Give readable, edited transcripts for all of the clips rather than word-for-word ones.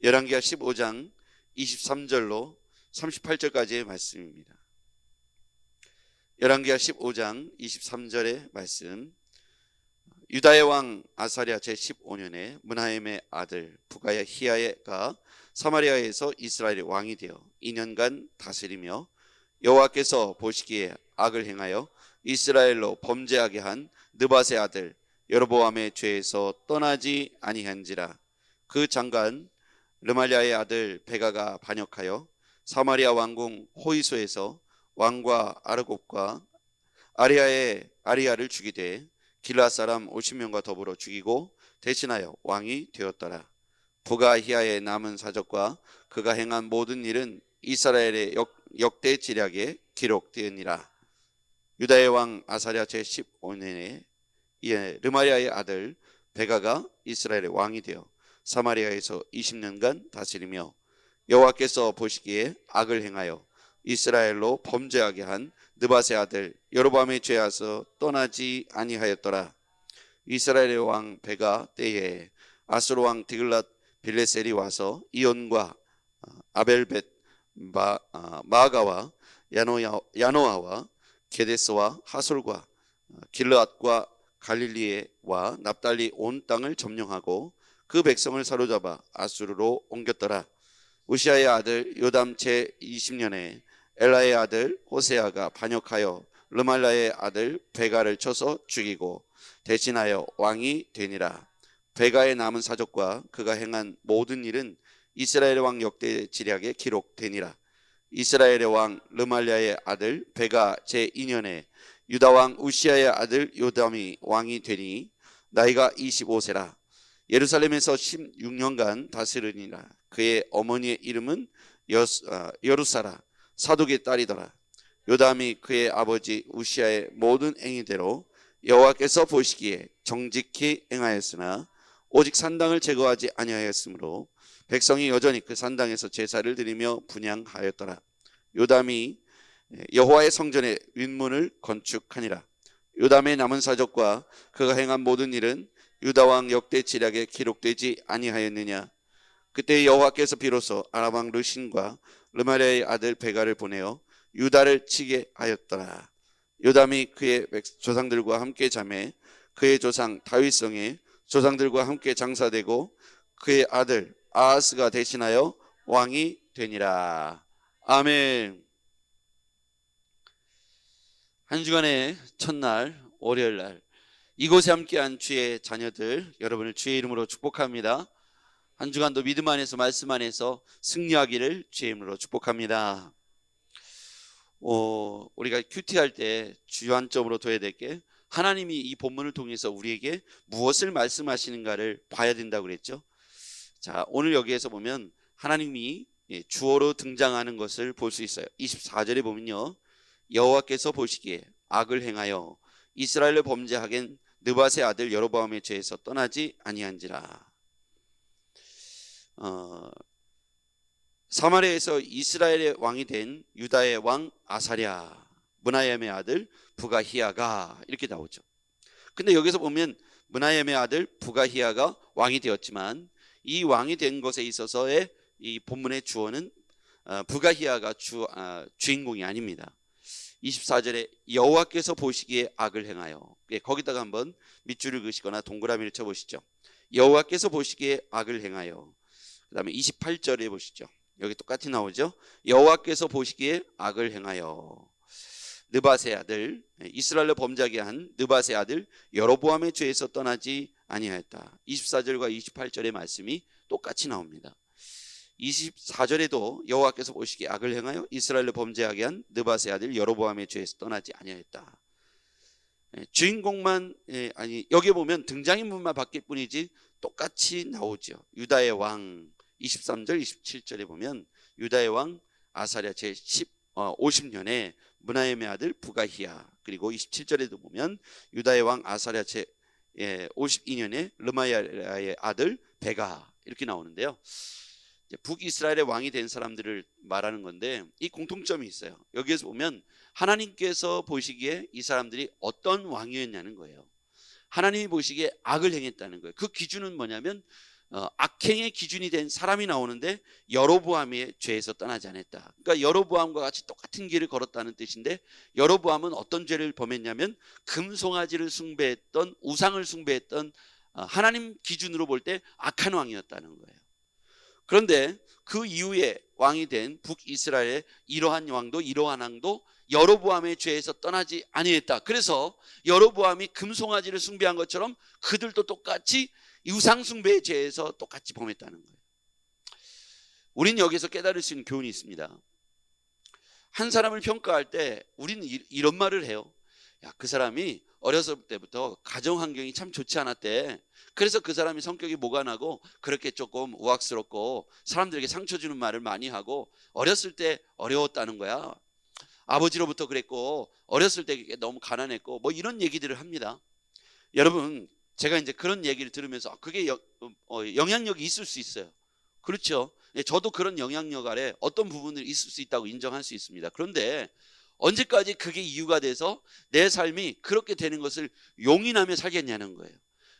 열왕기하 15장 23절로 38절까지의 말씀입니다. 열왕기하 15장 23절의 말씀. 유다의 왕 아사랴 제15년에 므나헴의 아들 부가히야가 사마리아에서 이스라엘의 왕이 되어 2년간 다스리며 여호와께서 보시기에 악을 행하여 이스라엘로 범죄하게 한 느밧의 아들 여로보암의 죄에서 떠나지 아니한지라. 그 장관 르말랴의 아들 베가가 반역하여 사마리아 왕궁 호이소에서 왕과 아르곱과 아리야를 죽이되 길앗 사람 50명과 더불어 죽이고 대신하여 왕이 되었더라. 부가히야의 남은 사적과 그가 행한 모든 일은 이스라엘의 역대 지략에 기록되었니라. 유다의 왕 아사랴 제15년에 르말랴의 아들 베가가 이스라엘의 왕이 되어 사마리아에서 20년간 다스리며 여호와께서 보시기에 악을 행하여 이스라엘로 범죄하게 한 느밧의 아들 여로보암의 죄에서 떠나지 아니하였더라. 이스라엘의 왕 베가 때에 아수르 왕 디글랏 빌레셀이 와서 이온과 아벨벳 마가와 야노아와 게데스와 하솔과 길르앗과 갈릴리와 납달리 온 땅을 점령하고 그 백성을 사로잡아 아수르로 옮겼더라. 우시아의 아들 요담 제20년에 엘라의 아들 호세아가 반역하여 르말랴의 아들 베가를 쳐서 죽이고 대신하여 왕이 되니라. 베가의 남은 사적과 그가 행한 모든 일은 이스라엘의 왕 역대 지략에 기록되니라. 이스라엘의 왕 르말랴의 아들 베가 제2년에 유다 왕 우시아의 아들 요담이 왕이 되니 나이가 25세라. 예루살렘에서 16년간 다스리니라. 그의 어머니의 이름은 여루사라 사독의 딸이더라. 요담이 그의 아버지 우시아의 모든 행위대로 여호와께서 보시기에 정직히 행하였으나 오직 산당을 제거하지 아니하였으므로 백성이 여전히 그 산당에서 제사를 드리며 분향하였더라. 요담이 여호와의 성전의 윗문을 건축하니라. 요담의 남은 사적과 그가 행한 모든 일은 유다 왕 역대 지략에 기록되지 아니하였느냐. 그때 여호와께서 비로소 아람 왕 르신과 르말랴의 아들 베가를 보내어 유다를 치게 하였더라. 요담이 그의 조상들과 함께 자매 그의 조상 다윗성에 조상들과 함께 장사되고 그의 아들 아하스가 대신하여 왕이 되니라. 아멘. 한 주간의 첫날 월요일날 이곳에 함께한 주의 자녀들 여러분을 주의 이름으로 축복합니다. 한 주간도 믿음 안에서 말씀 안에서 승리하기를 주의 이름으로 축복합니다. 우리가 큐티할 때 주안점으로 둬야 될 게 하나님이 이 본문을 통해서 우리에게 무엇을 말씀하시는가를 봐야 된다고 그랬죠. 자, 오늘 여기에서 보면 하나님이 주어로 등장하는 것을 볼 수 있어요. 24절에 보면요, 여호와께서 보시기에 악을 행하여 이스라엘을 범죄하겐 느밧의 아들 여로보암의 죄에서 떠나지 아니한지라. 사마리아에서 이스라엘의 왕이 된 유다의 왕 아사랴, 므나헴의 아들 부가히야가 이렇게 나오죠. 근데 여기서 보면 므나헴의 아들 부가히야가 왕이 되었지만 이 왕이 된 것에 있어서의 이 본문의 주어는 부가히야가 주인공이 아닙니다. 24절에 여호와께서 보시기에 악을 행하여, 거기다가 한번 밑줄을 그으시거나 동그라미를 쳐보시죠. 여호와께서 보시기에 악을 행하여. 그 다음에 28절에 보시죠. 여기 똑같이 나오죠. 여호와께서 보시기에 악을 행하여 느밧의 아들, 이스라엘로 범죄하게 한 느밧의 아들 여로보암의 죄에서 떠나지 아니하였다. 24절과 28절의 말씀이 똑같이 나옵니다. 24절에도 여호와께서 보시기에 악을 행하여 이스라엘로 범죄하게 한 느밧의 아들 여로보암의 죄에서 떠나지 아니하였다. 주인공만 아니 여기 보면 등장인물만 바뀔 뿐이지 똑같이 나오죠. 유다의 왕 23절 27절에 보면 유다의 왕 아사랴 제50년에 므나헴의 아들 부가히야, 그리고 27절에도 보면 유다의 왕 아사랴 제52년에 르말랴의 아들 베가 이렇게 나오는데요. 북이스라엘의 왕이 된 사람들을 말하는 건데 이 공통점이 있어요. 여기에서 보면 하나님께서 보시기에 이 사람들이 어떤 왕이었냐는 거예요. 하나님이 보시기에 악을 행했다는 거예요. 그 기준은 뭐냐면 악행의 기준이 된 사람이 나오는데 여로보암의 죄에서 떠나지 않았다. 그러니까 여로보암과 같이 똑같은 길을 걸었다는 뜻인데 여로보암은 어떤 죄를 범했냐면 금송아지를 숭배했던 우상을 숭배했던 하나님 기준으로 볼 때 악한 왕이었다는 거예요. 그런데 그 이후에 왕이 된 북이스라엘의 이러한 왕도 여로보암의 죄에서 떠나지 아니했다. 그래서 여로보암이 금송아지를 숭배한 것처럼 그들도 똑같이 우상 숭배의 죄에서 똑같이 범했다는 거예요. 우리는 여기서 깨달을 수 있는 교훈이 있습니다. 한 사람을 평가할 때 우리는 이런 말을 해요. 야, 그 사람이 어렸을 때부터 가정 환경이 참 좋지 않았대. 그래서 그 사람이 성격이 모간하고 그렇게 조금 우악스럽고 사람들에게 상처 주는 말을 많이 하고 어렸을 때 어려웠다는 거야. 아버지로부터 그랬고 어렸을 때 너무 가난했고 뭐 이런 얘기들을 합니다. 여러분, 제가 이제 그런 얘기를 들으면서 그게 영향력이 있을 수 있어요. 그렇죠. 저도 그런 영향력 아래 어떤 부분들이 있을 수 있다고 인정할 수 있습니다. 그런데 언제까지 그게 이유가 돼서 내 삶이 그렇게 되는 것을 용인하며 살겠냐는 거예요.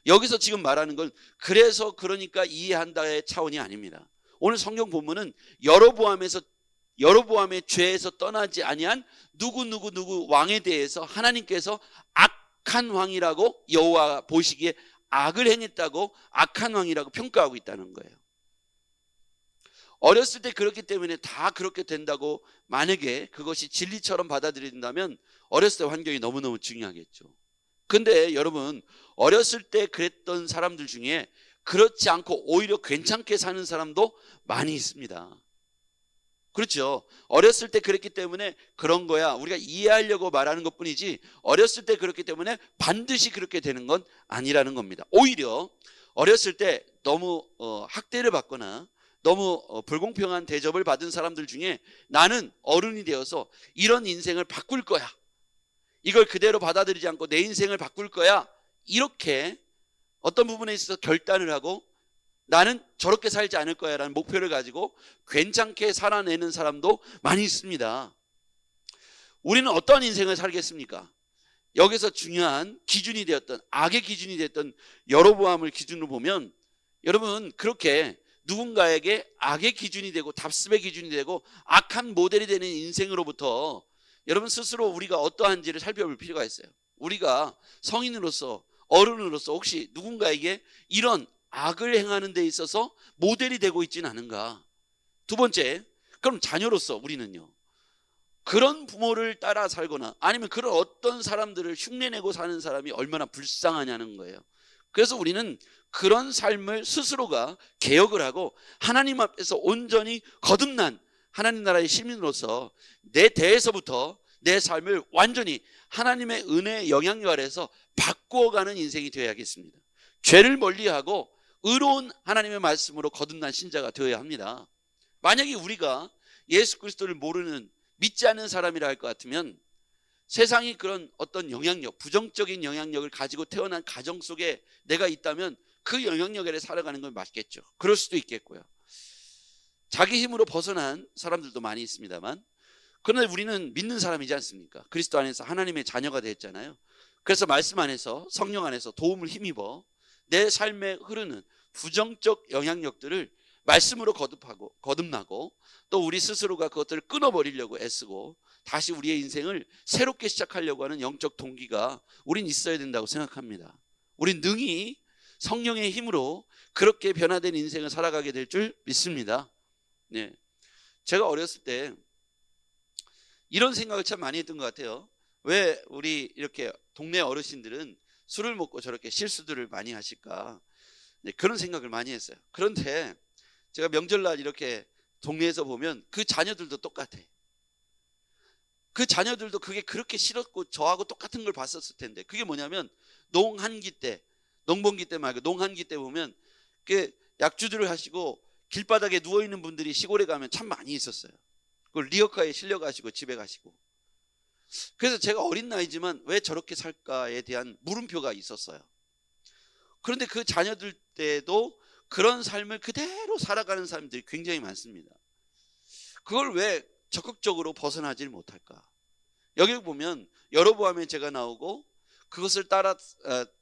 여기서 지금 말하는 건 그러니까 이해한다의 차원이 아닙니다. 오늘 성경 본문은 여로보암의 죄에서 떠나지 아니한 누구 왕에 대해서 하나님께서 악한 왕이라고 여호와 보시기에 악을 행했다고 악한 왕이라고 평가하고 있다는 거예요. 어렸을 때 그렇기 때문에 다 그렇게 된다고 만약에 그것이 진리처럼 받아들인다면 어렸을 때 환경이 너무너무 중요하겠죠. 근데 여러분, 어렸을 때 그랬던 사람들 중에 그렇지 않고 오히려 괜찮게 사는 사람도 많이 있습니다. 그렇죠. 어렸을 때 그랬기 때문에 그런 거야 우리가 이해하려고 말하는 것뿐이지 어렸을 때 그렇기 때문에 반드시 그렇게 되는 건 아니라는 겁니다. 오히려 어렸을 때 너무 학대를 받거나 너무 불공평한 대접을 받은 사람들 중에 나는 어른이 되어서 이런 인생을 바꿀 거야, 이걸 그대로 받아들이지 않고 내 인생을 바꿀 거야, 이렇게 어떤 부분에 있어서 결단을 하고 나는 저렇게 살지 않을 거야 라는 목표를 가지고 괜찮게 살아내는 사람도 많이 있습니다. 우리는 어떤 인생을 살겠습니까? 여기서 중요한 기준이 되었던 악의 기준이 되었던 여로보암을 기준으로 보면 여러분, 그렇게 누군가에게 악의 기준이 되고 답습의 기준이 되고 악한 모델이 되는 인생으로부터 여러분 스스로 우리가 어떠한지를 살펴볼 필요가 있어요. 우리가 성인으로서 어른으로서 혹시 누군가에게 이런 악을 행하는 데 있어서 모델이 되고 있지는 않은가? 두 번째, 그럼 자녀로서 우리는요, 그런 부모를 따라 살거나 아니면 그런 어떤 사람들을 흉내내고 사는 사람이 얼마나 불쌍하냐는 거예요. 그래서 우리는 그런 삶을 스스로가 개혁을 하고 하나님 앞에서 온전히 거듭난 하나님 나라의 시민으로서 내 대에서부터 내 삶을 완전히 하나님의 은혜의 영향력 아래서 바꾸어가는 인생이 되어야겠습니다. 죄를 멀리하고 의로운 하나님의 말씀으로 거듭난 신자가 되어야 합니다. 만약에 우리가 예수 그리스도를 모르는 믿지 않는 사람이라 할 것 같으면 세상이 그런 어떤 영향력, 부정적인 영향력을 가지고 태어난 가정 속에 내가 있다면 그 영향력 아래 살아가는 건 맞겠죠. 그럴 수도 있겠고요. 자기 힘으로 벗어난 사람들도 많이 있습니다만, 그러나 우리는 믿는 사람이지 않습니까? 그리스도 안에서 하나님의 자녀가 됐잖아요. 그래서 말씀 안에서 성령 안에서 도움을 힘입어 내 삶에 흐르는 부정적 영향력들을 말씀으로 거듭나고 또 우리 스스로가 그것들을 끊어버리려고 애쓰고 다시 우리의 인생을 새롭게 시작하려고 하는 영적 동기가 우린 있어야 된다고 생각합니다. 우린 능히 성령의 힘으로 그렇게 변화된 인생을 살아가게 될 줄 믿습니다. 네. 제가 어렸을 때 이런 생각을 참 많이 했던 것 같아요. 왜 우리 이렇게 동네 어르신들은 술을 먹고 저렇게 실수들을 많이 하실까? 네, 그런 생각을 많이 했어요. 그런데 제가 명절날 이렇게 동네에서 보면 그 자녀들도 똑같아. 그 자녀들도 그게 그렇게 싫었고 저하고 똑같은 걸 봤었을 텐데, 그게 뭐냐면 농한기 때, 농번기 때 말고 농한기 때 보면 그 약주들을 하시고 길바닥에 누워있는 분들이 시골에 가면 참 많이 있었어요. 그걸 리어카에 실려가시고 집에 가시고. 그래서 제가 어린 나이지만 왜 저렇게 살까에 대한 물음표가 있었어요. 그런데 그 자녀들 때도 그런 삶을 그대로 살아가는 사람들이 굉장히 많습니다. 그걸 왜 적극적으로 벗어나질 못할까? 여기 보면 여로보암의 죄가 나오고 그것을 따라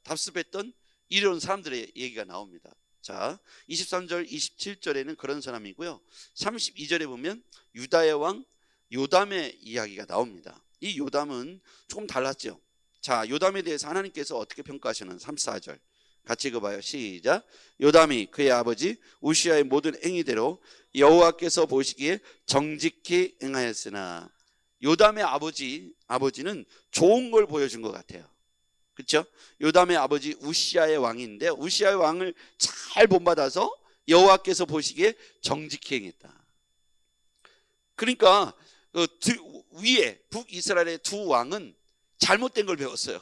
답습했던 이런 사람들의 얘기가 나옵니다. 자, 23절 27절에는 그런 사람이고요. 32절에 보면 유다의 왕 요담의 이야기가 나옵니다. 이 요담은 조금 달랐죠. 자, 요담에 대해서 하나님께서 어떻게 평가하시는 34절 같이 읽어봐요. 시작. 요담이 그의 아버지 우시아의 모든 행위대로 여호와께서 보시기에 정직히 행하였으나. 요담의 아버지는 좋은 걸 보여준 것 같아요. 그렇죠? 요담의 아버지 우시아의 왕인데 우시아의 왕을 잘 본받아서 여호와께서 보시기에 정직히 행했다. 그러니까 위에 북이스라엘의 두 왕은 잘못된 걸 배웠어요.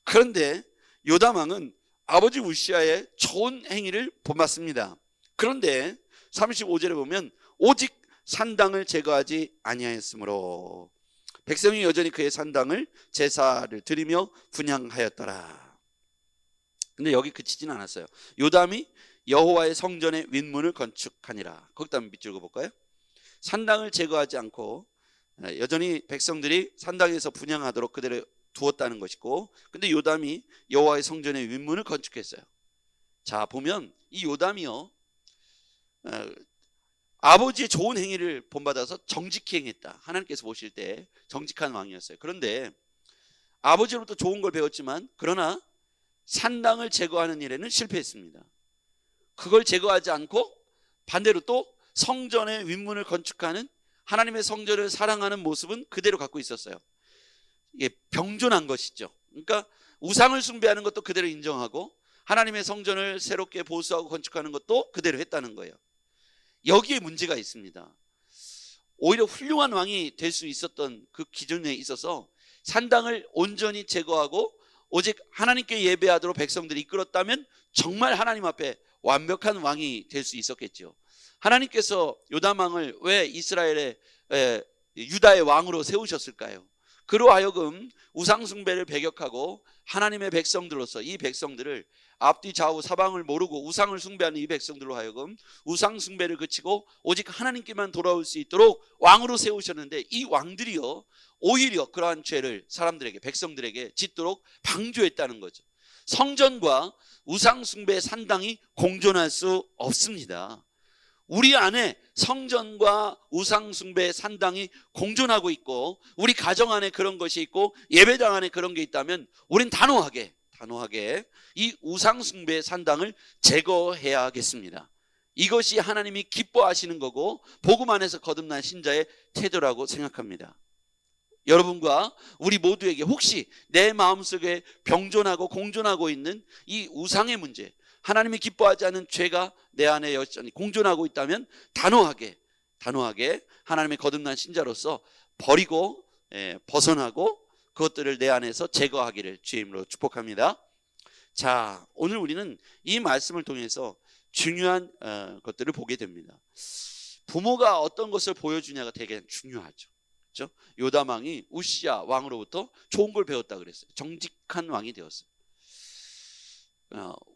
그런데 요담 왕은 아버지 우시아의 좋은 행위를 본받습니다. 그런데 35절에 보면 오직 산당을 제거하지 아니하였으므로 백성이 여전히 그의 산당을 제사를 드리며 분향하였더라. 근데 여기 그치진 않았어요. 요담이 여호와의 성전의 윗문을 건축하니라. 거기다 한번 밑줄 그어볼까요? 산당을 제거하지 않고 여전히 백성들이 산당에서 분향하도록 그대로 두었다는 것이고, 근데 요담이 여호와의 성전의 윗문을 건축했어요. 자, 보면 이 요담이요 아버지의 좋은 행위를 본받아서 정직히 행했다. 하나님께서 보실 때 정직한 왕이었어요. 그런데 아버지로부터 좋은 걸 배웠지만 그러나 산당을 제거하는 일에는 실패했습니다. 그걸 제거하지 않고 반대로 또 성전의 윗문을 건축하는, 하나님의 성전을 사랑하는 모습은 그대로 갖고 있었어요. 이게 병존한 것이죠. 그러니까 우상을 숭배하는 것도 그대로 인정하고 하나님의 성전을 새롭게 보수하고 건축하는 것도 그대로 했다는 거예요. 여기에 문제가 있습니다. 오히려 훌륭한 왕이 될 수 있었던 그 기준에 있어서 산당을 온전히 제거하고 오직 하나님께 예배하도록 백성들이 이끌었다면 정말 하나님 앞에 완벽한 왕이 될 수 있었겠죠. 하나님께서 요담 왕을 왜 이스라엘의 유다의 왕으로 세우셨을까요? 그로 하여금 우상 숭배를 배격하고 하나님의 백성들로서 이 백성들을 앞뒤 좌우 사방을 모르고 우상을 숭배하는 이 백성들로 하여금 우상 숭배를 그치고 오직 하나님께만 돌아올 수 있도록 왕으로 세우셨는데, 이 왕들이요 오히려 그러한 죄를 사람들에게, 백성들에게 짓도록 방조했다는 거죠. 성전과 우상 숭배의 산당이 공존할 수 없습니다. 우리 안에 성전과 우상 숭배의 산당이 공존하고 있고 우리 가정 안에 그런 것이 있고 예배당 안에 그런 게 있다면 우린 단호하게 이 우상 숭배의 산당을 제거해야겠습니다. 이것이 하나님이 기뻐하시는 거고 복음 안에서 거듭난 신자의 태도라고 생각합니다. 여러분과 우리 모두에게 혹시 내 마음속에 병존하고 공존하고 있는 이 우상의 문제, 하나님이 기뻐하지 않은 죄가 내 안에 여전히 공존하고 있다면 단호하게 하나님의 거듭난 신자로서 버리고 벗어나고 그것들을 내 안에서 제거하기를 주의 이름으로 축복합니다. 자, 오늘 우리는 이 말씀을 통해서 중요한 것들을 보게 됩니다. 부모가 어떤 것을 보여주냐가 되게 중요하죠. 그렇죠? 요담 왕이 우시아 왕으로부터 좋은 걸 배웠다 그랬어요. 정직한 왕이 되었어요.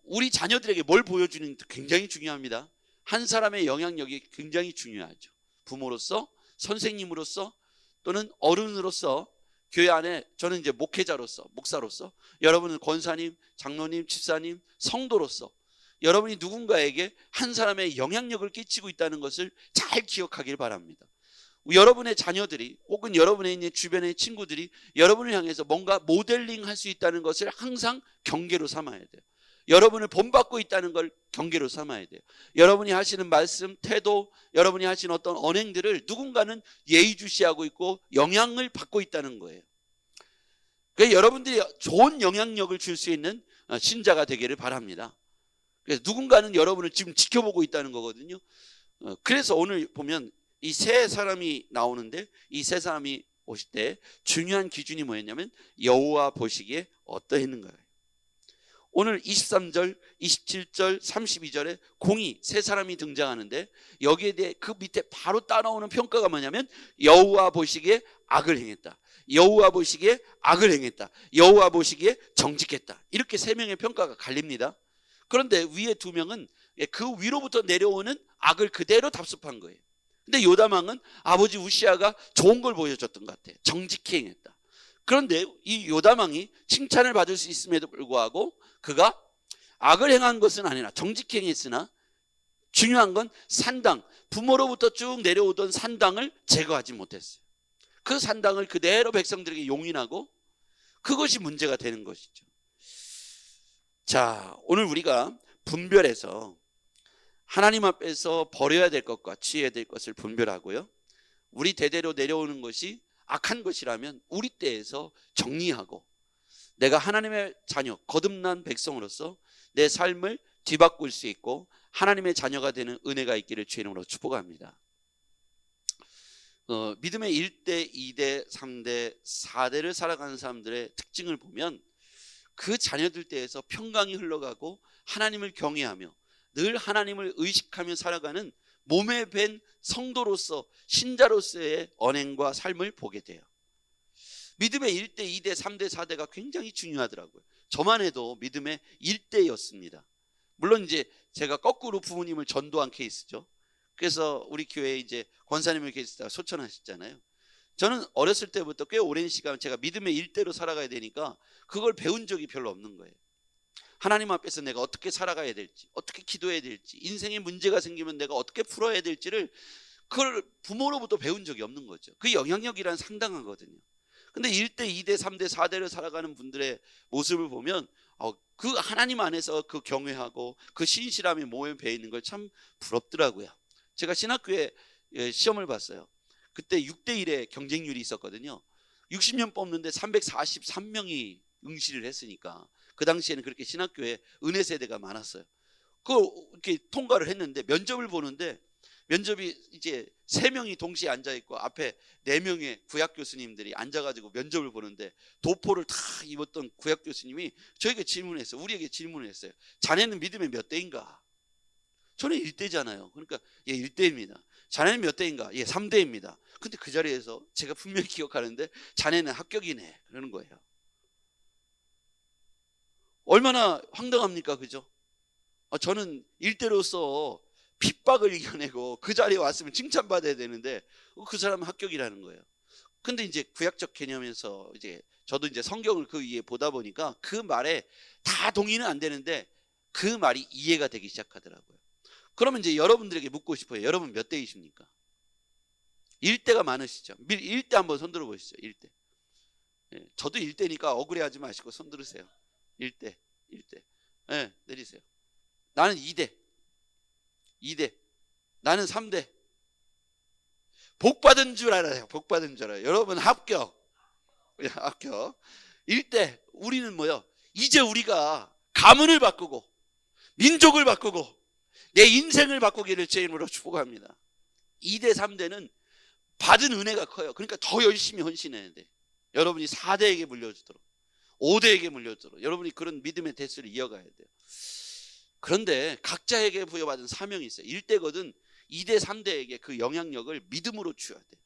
우리 자녀들에게 뭘 보여주는 게 굉장히 중요합니다. 한 사람의 영향력이 굉장히 중요하죠. 부모로서, 선생님으로서, 또는 어른으로서, 교회 안에 저는 이제 목회자로서, 목사로서, 여러분은 권사님, 장로님, 집사님, 성도로서 여러분이 누군가에게 한 사람의 영향력을 끼치고 있다는 것을 잘 기억하길 바랍니다. 여러분의 자녀들이 혹은 여러분의 있는 주변의 친구들이 여러분을 향해서 뭔가 모델링 할 수 있다는 것을 항상 경계로 삼아야 돼요. 여러분을 본받고 있다는 걸 경계로 삼아야 돼요. 여러분이 하시는 말씀, 태도, 여러분이 하시는 어떤 언행들을 누군가는 예의주시하고 있고 영향을 받고 있다는 거예요. 그러니까 여러분들이 좋은 영향력을 줄 수 있는 신자가 되기를 바랍니다. 그래서 누군가는 여러분을 지금 지켜보고 있다는 거거든요. 그래서 오늘 보면 이 세 사람이 나오는데 이 세 사람이 오실 때 중요한 기준이 뭐였냐면 여호와 보시기에 어떠했는가요. 오늘 23절, 27절, 32절에 공이 세 사람이 등장하는데 여기에 대해 그 밑에 바로 따라오는 평가가 뭐냐면 여호와 보시기에 악을 행했다, 여호와 보시기에 악을 행했다, 여호와 보시기에 정직했다. 이렇게 세 명의 평가가 갈립니다. 그런데 위에 두 명은 그 위로부터 내려오는 악을 그대로 답습한 거예요. 근데 요담 왕은 아버지 우시아가 좋은 걸 보여줬던 것 같아요. 정직히 행했다. 그런데 이 요담 왕이 칭찬을 받을 수 있음에도 불구하고 그가 악을 행한 것은 아니라 정직히 행했으나 중요한 건 산당, 부모로부터 쭉 내려오던 산당을 제거하지 못했어요. 그 산당을 그대로 백성들에게 용인하고 그것이 문제가 되는 것이죠. 자, 오늘 우리가 분별해서 하나님 앞에서 버려야 될 것과 취해야 될 것을 분별하고요, 우리 대대로 내려오는 것이 악한 것이라면 우리 때에서 정리하고 내가 하나님의 자녀, 거듭난 백성으로서 내 삶을 뒤바꿀 수 있고 하나님의 자녀가 되는 은혜가 있기를 주의 이름으로 축복합니다. 믿음의 1대, 2대, 3대, 4대를 살아가는 사람들의 특징을 보면 그 자녀들 때에서 평강이 흘러가고 하나님을 경외하며 늘 하나님을 의식하며 살아가는 몸에 밴 성도로서, 신자로서의 언행과 삶을 보게 돼요. 믿음의 1대, 2대, 3대, 4대가 굉장히 중요하더라고요. 저만 해도 믿음의 1대였습니다. 물론 이제 제가 거꾸로 부모님을 전도한 케이스죠. 그래서 우리 교회에 이제 권사님을 계시다가 소천하셨잖아요. 저는 어렸을 때부터 꽤 오랜 시간 제가 믿음의 1대로 살아가야 되니까 그걸 배운 적이 별로 없는 거예요. 하나님 앞에서 내가 어떻게 살아가야 될지, 어떻게 기도해야 될지, 인생에 문제가 생기면 내가 어떻게 풀어야 될지를 그걸 부모로부터 배운 적이 없는 거죠. 그 영향력이란 상당하거든요. 근데 1대, 2대, 3대, 4대를 살아가는 분들의 모습을 보면 그 하나님 안에서 그 경외하고 그 신실함이 몸에 배어 있는 걸 참 부럽더라고요. 제가 신학교에 시험을 봤어요. 그때 6대 1의 경쟁률이 있었거든요. 60년 뽑는데 343명이 응시를 했으니까 그 당시에는 그렇게 신학교에 은혜 세대가 많았어요. 이렇게 통과를 했는데 면접을 보는데 면접이 이제 3명이 동시에 앉아 있고 앞에 4명의 구약 교수님들이 앉아가지고 면접을 보는데 도포를 다 입었던 구약 교수님이 저에게 질문했어요. 우리에게 질문을 했어요. 자네는 믿음의 몇 대인가? 저는 1대잖아요. 그러니까 예, 1대입니다. 자네는 몇 대인가? 예, 3대입니다. 근데 그 자리에서 제가 분명히 기억하는데 자네는 합격이네 그러는 거예요. 얼마나 황당합니까? 그죠? 저는 1대로서 핍박을 이겨내고 그 자리에 왔으면 칭찬받아야 되는데 그 사람은 합격이라는 거예요. 근데 이제 구약적 개념에서 이제 저도 이제 성경을 그 위에 보다 보니까 그 말에 다 동의는 안 되는데 그 말이 이해가 되기 시작하더라고요. 그러면 이제 여러분들에게 묻고 싶어요. 여러분 몇 대이십니까? 1대가 많으시죠? 1대 한번 손들어 보시죠. 1대. 예, 저도 1대니까 억울해하지 마시고 손들으세요. 1대. 예, 내리세요. 나는 2대. 나는 3대. 복 받은 줄 알아요. 복 받은 줄 알아요. 여러분 합격. 합격. 1대. 우리는 뭐요? 이제 우리가 가문을 바꾸고 민족을 바꾸고 내 인생을 바꾸기를 제 이름으로 축복합니다. 2대, 3대는 받은 은혜가 커요. 그러니까 더 열심히 헌신해야 돼. 여러분이 4대에게 물려주도록, 5대에게 물려주도록 여러분이 그런 믿음의 대수를 이어가야 돼요. 그런데 각자에게 부여받은 사명이 있어요. 1대거든 2대, 3대에게 그 영향력을 믿음으로 주어야 돼요.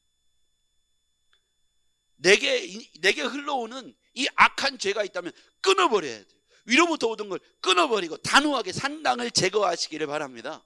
내게 흘러오는 이 악한 죄가 있다면 끊어버려야 돼요. 위로부터 오던 걸 끊어버리고 단호하게 산당을 제거하시기를 바랍니다.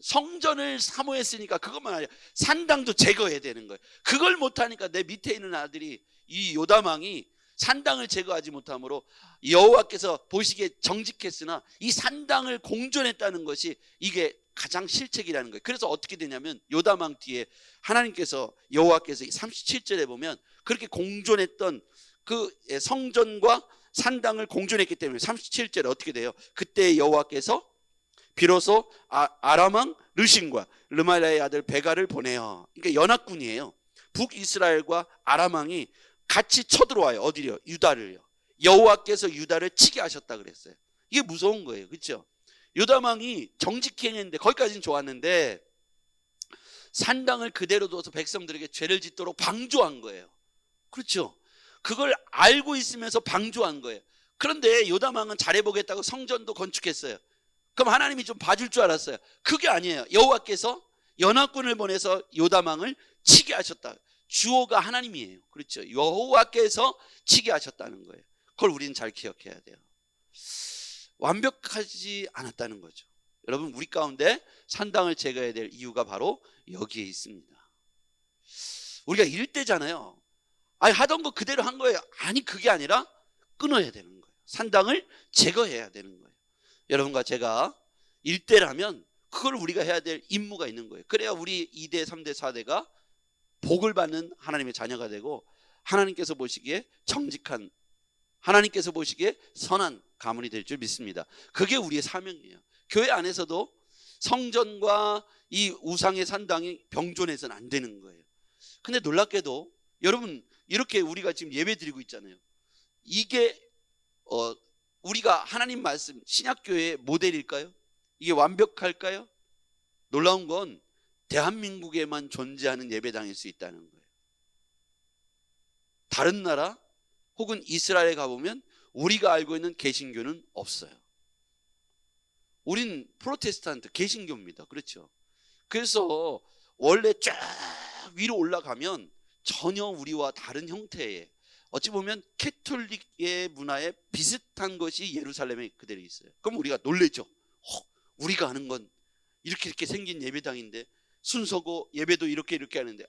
성전을 사모했으니까 그것만 아니라 산당도 제거해야 되는 거예요. 그걸 못하니까 내 밑에 있는 아들이 이 요담왕이 산당을 제거하지 못함으로 여호와께서 보시기에 정직했으나 이 산당을 공존했다는 것이 이게 가장 실책이라는 거예요. 그래서 어떻게 되냐면 요담왕 뒤에 하나님께서 여호와께서 37절에 보면 그렇게 공존했던 그 성전과 산당을 공존했기 때문에 37절에 어떻게 돼요? 그때 여호와께서 비로소 아람왕 르신과 르말야의 아들 베가를 보내요. 그러니까 연합군이에요. 북이스라엘과 아람왕이 같이 쳐들어와요. 어디요? 유다를요. 여호와께서 유다를 치게 하셨다 그랬어요. 이게 무서운 거예요. 그렇죠? 요담왕이 정직히 행했는데 거기까지는 좋았는데 산당을 그대로 둬서 백성들에게 죄를 짓도록 방조한 거예요. 그렇죠? 그걸 알고 있으면서 방조한 거예요. 그런데 요담왕은 잘해보겠다고 성전도 건축했어요. 그럼 하나님이 좀 봐줄 줄 알았어요. 그게 아니에요. 여호와께서 연합군을 보내서 요담왕을 치게 하셨다. 주어가 하나님이에요. 그렇죠? 여호와께서 치게 하셨다는 거예요. 그걸 우리는 잘 기억해야 돼요. 완벽하지 않았다는 거죠. 여러분 우리 가운데 산당을 제거해야 될 이유가 바로 여기에 있습니다. 우리가 1대잖아요. 아니 하던 거 그대로 한 거예요. 아니 그게 아니라 끊어야 되는 거예요. 산당을 제거해야 되는 거예요. 여러분과 제가 일대라면 그걸 우리가 해야 될 임무가 있는 거예요. 그래야 우리 2대, 3대, 4대가 복을 받는 하나님의 자녀가 되고 하나님께서 보시기에 정직한, 하나님께서 보시기에 선한 가문이 될 줄 믿습니다. 그게 우리의 사명이에요. 교회 안에서도 성전과 이 우상의 산당이 병존해서는 안 되는 거예요. 근데 놀랍게도 여러분, 이렇게 우리가 지금 예배 드리고 있잖아요. 이게 우리가 하나님 말씀 신약교회의 모델일까요? 이게 완벽할까요? 놀라운 건 대한민국에만 존재하는 예배당일 수 있다는 거예요. 다른 나라 혹은 이스라엘에 가보면 우리가 알고 있는 개신교는 없어요. 우린 프로테스탄트 개신교입니다. 그렇죠? 그래서 원래 쫙 위로 올라가면 전혀 우리와 다른 형태의, 어찌 보면 캐톨릭의 문화에 비슷한 것이 예루살렘에 그대로 있어요. 그럼 우리가 놀래죠. 우리가 아는 건 이렇게 생긴 예배당인데 순서고 예배도 이렇게 하는데,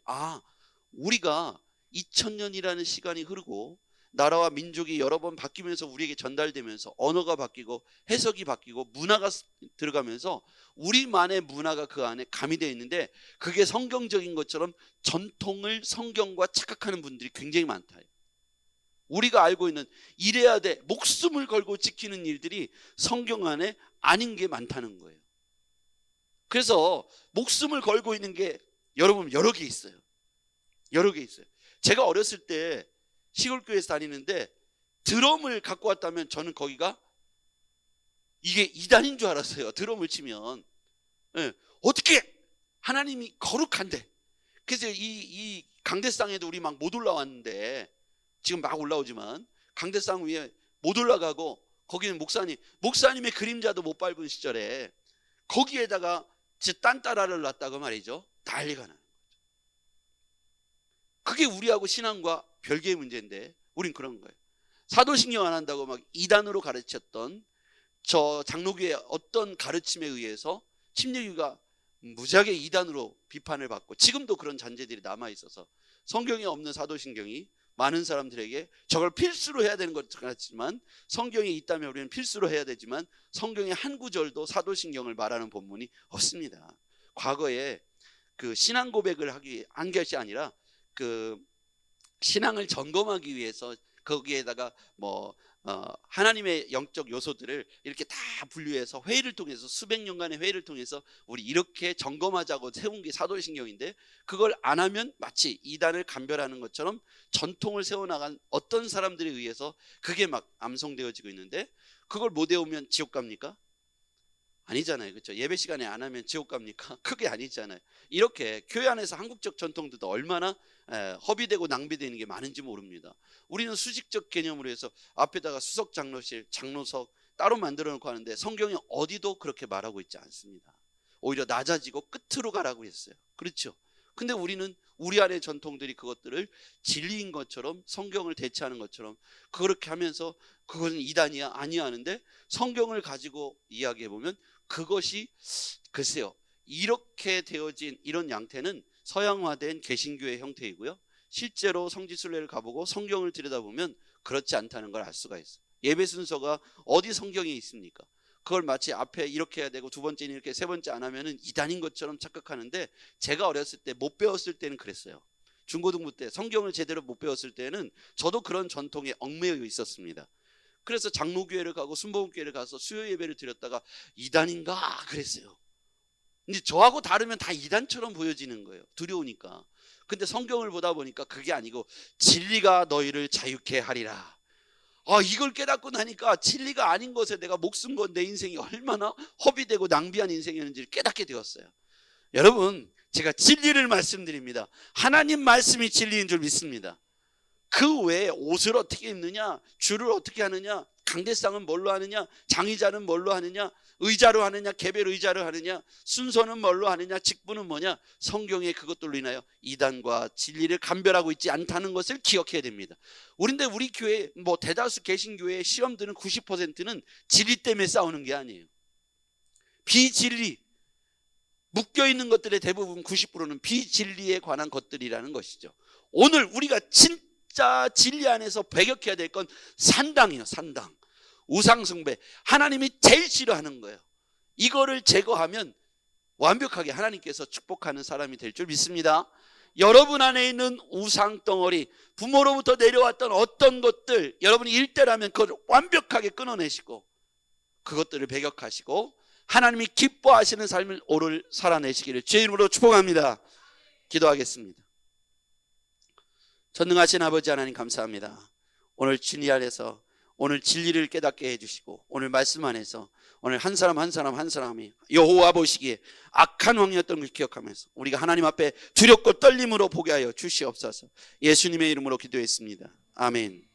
우리가 2000년이라는 시간이 흐르고 나라와 민족이 여러 번 바뀌면서 우리에게 전달되면서 언어가 바뀌고 해석이 바뀌고 문화가 들어가면서 우리만의 문화가 그 안에 가미되어 있는데, 그게 성경적인 것처럼 전통을 성경과 착각하는 분들이 굉장히 많다. 우리가 알고 있는 이래야 돼, 목숨을 걸고 지키는 일들이 성경 안에 아닌 게 많다는 거예요. 그래서 목숨을 걸고 있는 게 여러분 여러 개 있어요. 여러 개 있어요. 제가 어렸을 때 시골교회에서 다니는데 드럼을 갖고 왔다면 저는 거기가 이게 이단인 줄 알았어요. 드럼을 치면. 어떻게 하나님이 거룩한데. 그래서 이 강대상에도 우리 막 못 올라왔는데, 지금 막 올라오지만 강대상 위에 못 올라가고 거기는 목사님의 그림자도 못 밟은 시절에 거기에다가 딴따라를 놨다고 말이죠. 난리가 나는 거죠. 그게 우리하고 신앙과 별개의 문제인데 우린 그런 거예요. 사도신경 안 한다고 막 이단으로 가르쳤던 저 장로교의 어떤 가르침에 의해서 침례교가 무지하게 이단으로 비판을 받고, 지금도 그런 잔재들이 남아있어서 성경에 없는 사도신경이 많은 사람들에게 저걸 필수로 해야 되는 것 같지만, 성경에 있다면 우리는 필수로 해야 되지만 성경의 한 구절도 사도신경을 말하는 본문이 없습니다. 과거에 그 신앙 고백을 한 것이 아니라 그 신앙을 점검하기 위해서 거기에다가 하나님의 영적 요소들을 이렇게 다 분류해서 회의를 통해서, 수백 년간의 회의를 통해서 우리 이렇게 점검하자고 세운 게 사도신경인데, 그걸 안 하면 마치 이단을 감별하는 것처럼 전통을 세워나간 어떤 사람들에 의해서 그게 막 암송되어지고 있는데, 그걸 못 외우면 지옥 갑니까? 아니잖아요. 그렇죠? 예배 시간에 안 하면 지옥 갑니까? 그게 아니잖아요. 이렇게 교회 안에서 한국적 전통들도 얼마나 허비되고 낭비되는 게 많은지 모릅니다. 우리는 수직적 개념으로 해서 앞에다가 수석 장로실, 장로석 따로 만들어 놓고 하는데 성경에 어디도 그렇게 말하고 있지 않습니다. 오히려 낮아지고 끝으로 가라고 했어요. 그렇죠? 근데 우리는 우리 안의 전통들이 그것들을 진리인 것처럼, 성경을 대체하는 것처럼 그렇게 하면서 그것은 이단이야 아니야 하는데, 성경을 가지고 이야기해보면 그것이 글쎄요, 이렇게 되어진 이런 양태는 서양화된 개신교의 형태이고요, 실제로 성지순례를 가보고 성경을 들여다보면 그렇지 않다는 걸 알 수가 있어요. 예배 순서가 어디 성경에 있습니까? 그걸 마치 앞에 이렇게 해야 되고 두 번째는 이렇게, 세 번째 안 하면은 이단인 것처럼 착각하는데, 제가 어렸을 때 못 배웠을 때는 그랬어요. 중고등부 때 성경을 제대로 못 배웠을 때는 저도 그런 전통에 얽매여 있었습니다. 그래서 장로교회를 가고 순복음교회를 가서 수요 예배를 드렸다가 이단인가 그랬어요. 근데 저하고 다르면 다 이단처럼 보여지는 거예요. 두려우니까. 근데 성경을 보다 보니까 그게 아니고 진리가 너희를 자유케 하리라. 이걸 깨닫고 나니까 진리가 아닌 것에 내가 목숨 건 내 인생이 얼마나 허비되고 낭비한 인생이었는지를 깨닫게 되었어요. 여러분, 제가 진리를 말씀드립니다. 하나님 말씀이 진리인 줄 믿습니다. 그 외에 옷을 어떻게 입느냐, 줄을 어떻게 하느냐, 강대상은 뭘로 하느냐, 장의자는 뭘로 하느냐, 의자로 하느냐, 개별 의자로 하느냐, 순서는 뭘로 하느냐, 직분은 뭐냐, 성경에 그것들로 인하여 이단과 진리를 감별하고 있지 않다는 것을 기억해야 됩니다. 우리 교회 대다수 개신교회의 시험들은 90%는 진리 때문에 싸우는 게 아니에요. 비진리, 묶여있는 것들의 대부분 90%는 비진리에 관한 것들이라는 것이죠. 오늘 우리가 진짜 진리 안에서 배격해야 될 건 산당이에요. 산당. 우상숭배, 하나님이 제일 싫어하는 거예요. 이거를 제거하면 완벽하게 하나님께서 축복하는 사람이 될 줄 믿습니다. 여러분 안에 있는 우상 덩어리, 부모로부터 내려왔던 어떤 것들, 여러분이 일대라면 그걸 완벽하게 끊어내시고 그것들을 배격하시고 하나님이 기뻐하시는 삶을 오늘 살아내시기를 주의 이름으로 축복합니다. 기도하겠습니다. 전능하신 아버지 하나님 감사합니다. 오늘 진리 안에서 오늘 진리를 깨닫게 해주시고 오늘 말씀 안에서 오늘 한 사람 한 사람이 여호와 보시기에 악한 왕이었던 걸 기억하면서 우리가 하나님 앞에 두렵고 떨림으로 보게 하여 주시옵소서. 예수님의 이름으로 기도했습니다. 아멘.